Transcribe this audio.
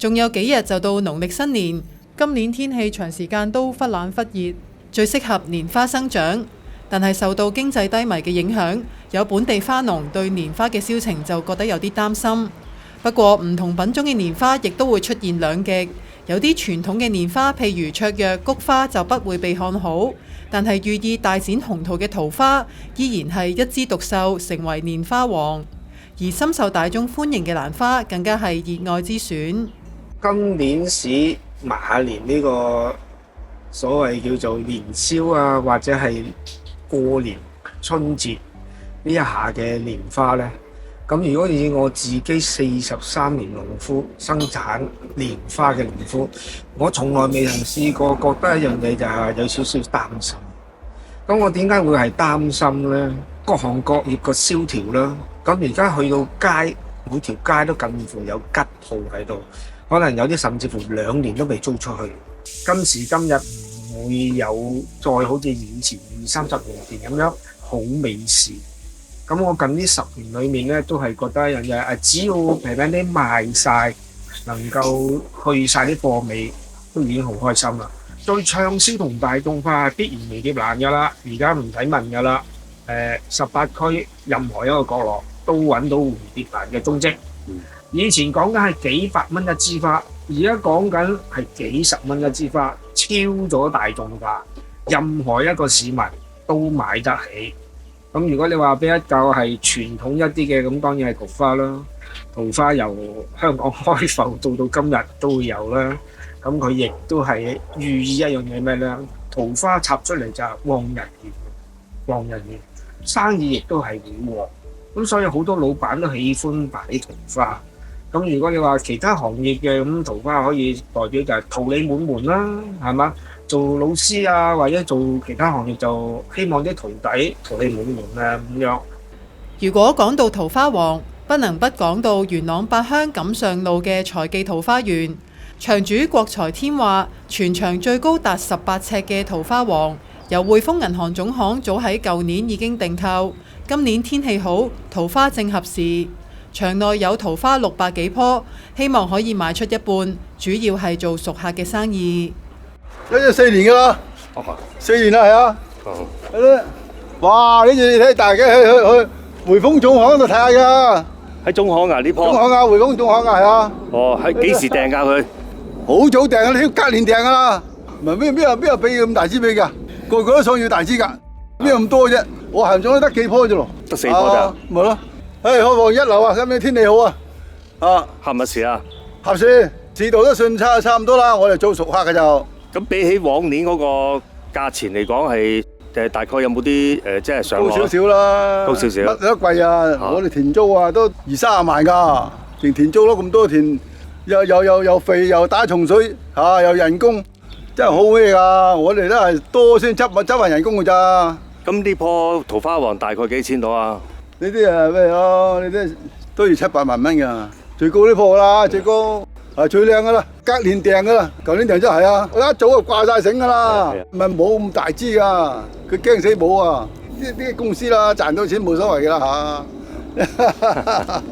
仲有幾日就到農曆新年，今年天氣長時間都忽冷忽熱，最適合蓮花生長。但係受到經濟低迷嘅影響，有本地花農對蓮花嘅銷情就覺得有啲擔心。不過唔同品種嘅蓮花亦都會出現兩極，有啲傳統嘅蓮花，譬如卓約菊花就不會被看好，但係寓意大展宏圖嘅桃花依然係一枝獨秀，成為蓮花王。而深受大眾歡迎嘅蘭花更加係熱愛之選。今年是馬年呢個所謂叫做年宵啊，或者係過年春節呢一下嘅蓮花呢。咁如果以我自己43年農夫生產蓮花嘅農夫，我從來未曾試過覺得一樣嘢就係有少少擔心。咁我點解會係擔心呢？各行各業個蕭條啦，咁而家去到街，每條街都近乎有吉鋪喺度，可能有啲甚至乎2年都未租出去。今時今日唔會有再好似以前20-30年前咁樣好美事。咁我近呢10年裏面咧，都係覺得一樣嘢，只要平平啲賣晒，能夠去晒啲貨尾，都已經好開心啦。最暢銷同大眾化必然蝴蝶蘭噶啦，而家唔使問噶啦。18區任何一個角落都揾到蝴蝶蘭嘅蹤跡。以前講緊係幾百蚊一支花，而家講緊係幾十蚊一支花，超咗大眾化，任何一個市民都買得起。咁如果你話俾一嚿係傳統一啲嘅，咁當然係桃花啦。桃花由香港開埠到今日都會有啦。咁佢亦都係寓意一樣嘢咩咧？桃花插出嚟就係旺人緣，旺人緣，生意亦都係會旺。咁所以好多老闆都喜歡擺桃花。咁如果你話其他行業嘅，咁桃花可以代表就係桃李滿門啦，係嘛？做老師啊，或者做其他行業就希望啲徒弟桃李滿門啊咁樣。如果講到桃花王，不能不講到元朗八鄉錦上路嘅財記桃花園。場主國財天話，全場最高達18尺嘅桃花王，由匯豐銀行總行早喺舊年已經訂購。今年天氣好，桃花正合時。場內有桃花600幾棵，希望可以賣出一半，主要係做熟客嘅生意。一隻4年噶啦，4年啦係啊，係咯，哇！呢隻你睇，大家去匯豐總行度睇下噶，喺總行啊呢樖？總行啊，匯豐總行啊係啊。哦，喺幾時訂㗎佢？好早訂啊，你隔年訂噶啦，唔係邊有俾咁大支俾㗎？個個都想要大支㗎，邊有咁多啫？我行咗得幾棵啫咯，得4棵咋？咪咯，開放1樓啊，今日天氣好啊，合唔合時啊？合適，市道都算差唔多啦，我哋做熟客嘅就。咁比起往年嗰個價錢嚟講，係大概有冇啲即係上落？高少少啦，高少少。乜都貴啊！我哋田租啊都20-30萬㗎，田租咯咁多田，又肥又打蟲水又人工，真係好咩㗎！我哋都係多先執埋人工㗎咋。咁呢棵桃花王大概幾錢到啊？呢啲咩咯？呢啲都要7-8萬蚊㗎，最高呢棵啦，最高。最靚噶啦，隔年訂噶啦，舊年訂真係啊！我一早就掛晒繩噶啦，唔係冇咁大支噶，佢驚死冇啊！啲公司啦賺到錢冇所謂噶啦嚇。